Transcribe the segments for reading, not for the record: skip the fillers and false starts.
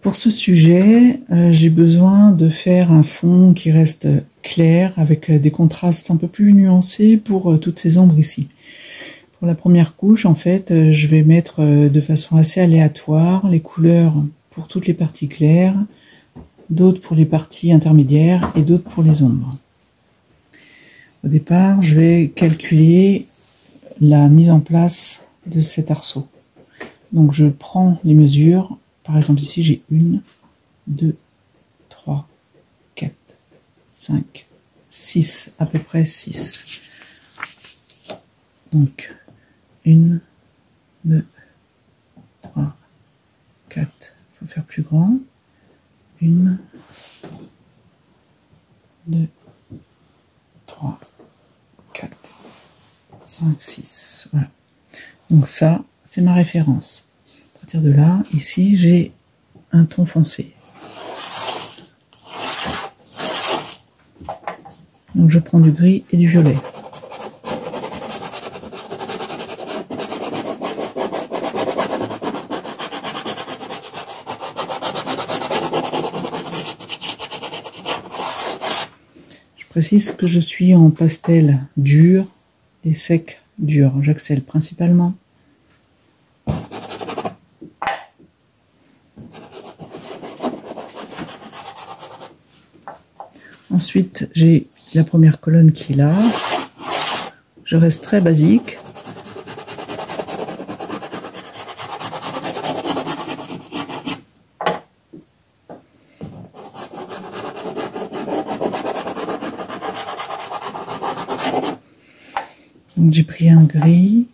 Pour ce sujet, j'ai besoin de faire un fond qui reste clair avec des contrastes un peu plus nuancés pour toutes ces ombres ici. Pour la première couche, en fait, je vais mettre de façon assez aléatoire les couleurs pour toutes les parties claires, d'autres pour les parties intermédiaires et d'autres pour les ombres. Au départ, je vais calculer la mise en place de cet arceau. Donc je prends les mesures, par exemple ici j'ai 1, 2, 3, 4, 5, 6, à peu près 6. Donc 1, 2, 3, 4, il faut faire plus grand. 1, 2, 3, 4, 5, 6. Voilà. Donc ça, c'est ma référence. À partir de là, ici, j'ai un ton foncé. Donc je prends du gris et du violet. Je précise que je suis en pastel dur et sec dur. J'accèle principalement. Ensuite, j'ai la première colonne qui est là. Je reste très basique. Donc j'ai pris un gris,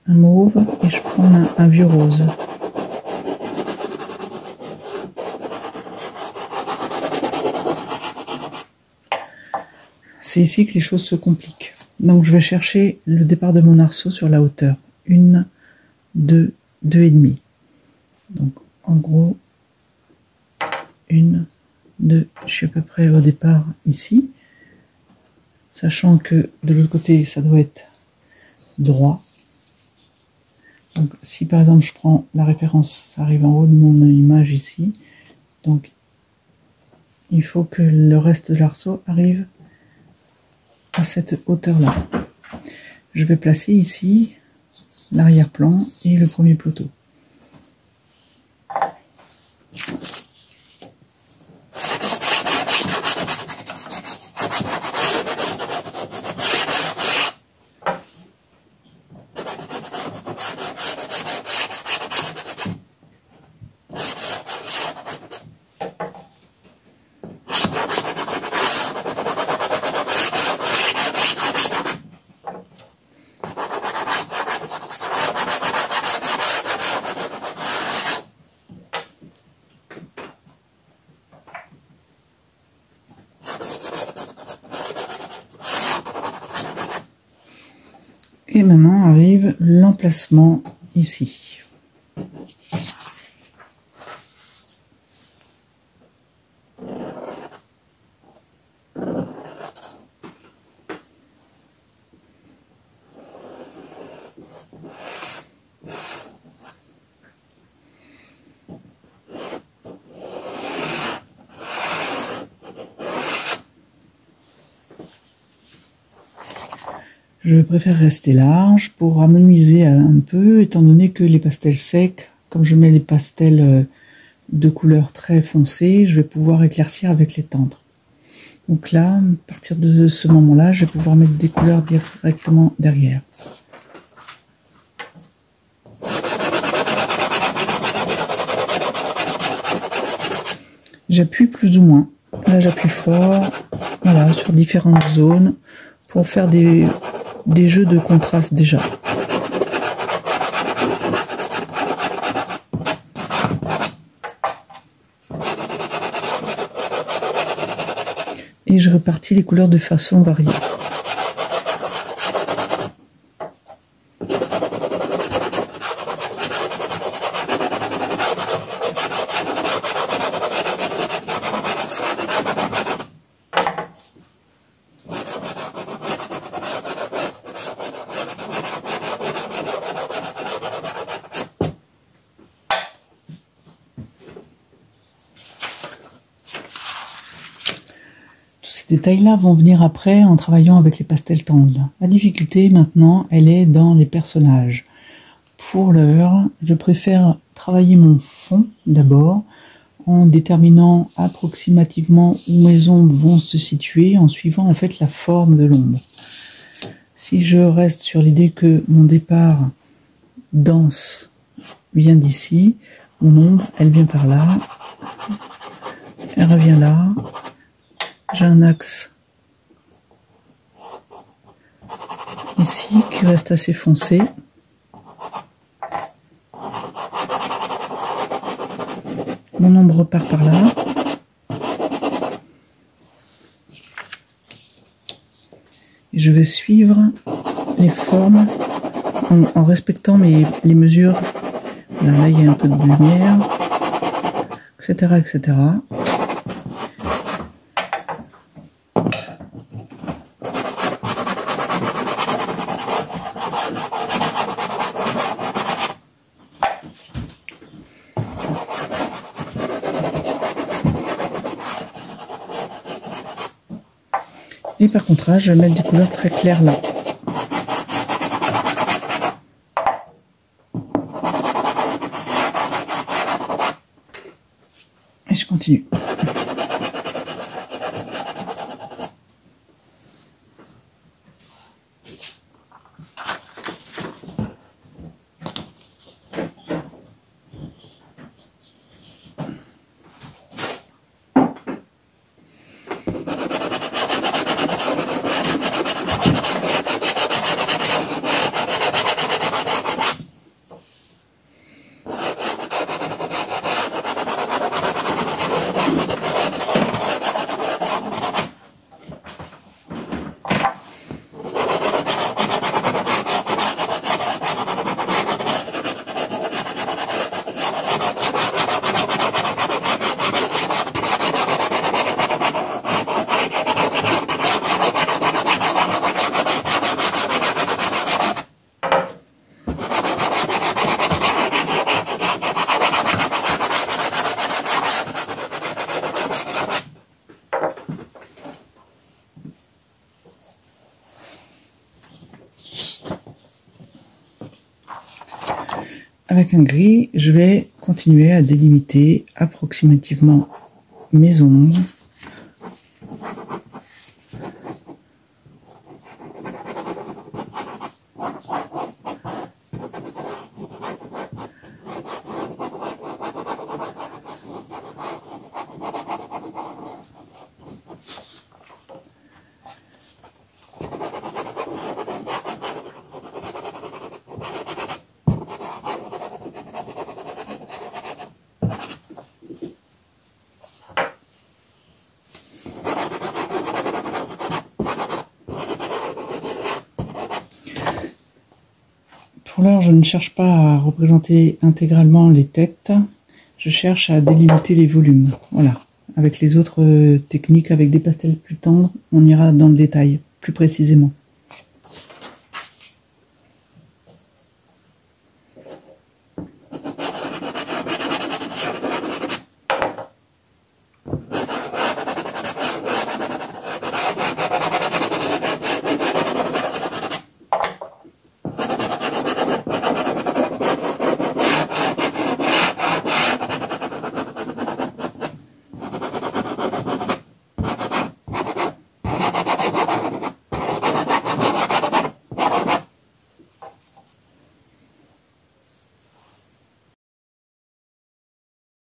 un mauve et je prends un vieux rose. C'est ici que les choses se compliquent. Donc je vais chercher le départ de mon arceau sur la hauteur. 1, 2, 2,5. Donc en gros, 1, 2, je suis à peu près au départ ici. Sachant que de l'autre côté, ça doit être droit. Donc si par exemple je prends la référence, ça arrive en haut de mon image ici. Donc il faut que le reste de l'arceau arrive à cette hauteur-là. Je vais placer ici l'arrière-plan et le premier poteau. Et maintenant arrive l'emplacement ici. Je préfère rester large pour amenuiser un peu, étant donné que les pastels secs, comme je mets les pastels de couleur très foncée, je vais pouvoir éclaircir avec les tendres. Donc là, à partir de ce moment-là, je vais pouvoir mettre des couleurs directement derrière. J'appuie plus ou moins. Là, j'appuie fort, voilà, sur différentes zones pour faire des jeux de contraste déjà. Et je répartis les couleurs de façon variée. Ces détails-là vont venir après en travaillant avec les pastels tendres. La difficulté maintenant, elle est dans les personnages. Pour l'heure, je préfère travailler mon fond d'abord en déterminant approximativement où mes ombres vont se situer en suivant en fait la forme de l'ombre. Si je reste sur l'idée que mon départ dense vient d'ici, mon ombre, elle vient par là, elle revient là, j'ai un axe ici qui reste assez foncé. Mon ombre repart par là. Et je vais suivre les formes en respectant les mesures. Là, il y a un peu de lumière, etc., etc. Et par contraste, je vais mettre des couleurs très claires là. Et je continue. Avec un gris, je vais continuer à délimiter approximativement mes ombres. Pour l'heure, je ne cherche pas à représenter intégralement les têtes, je cherche à délimiter les volumes. Voilà. Avec les autres techniques, avec des pastels plus tendres, on ira dans le détail, plus précisément.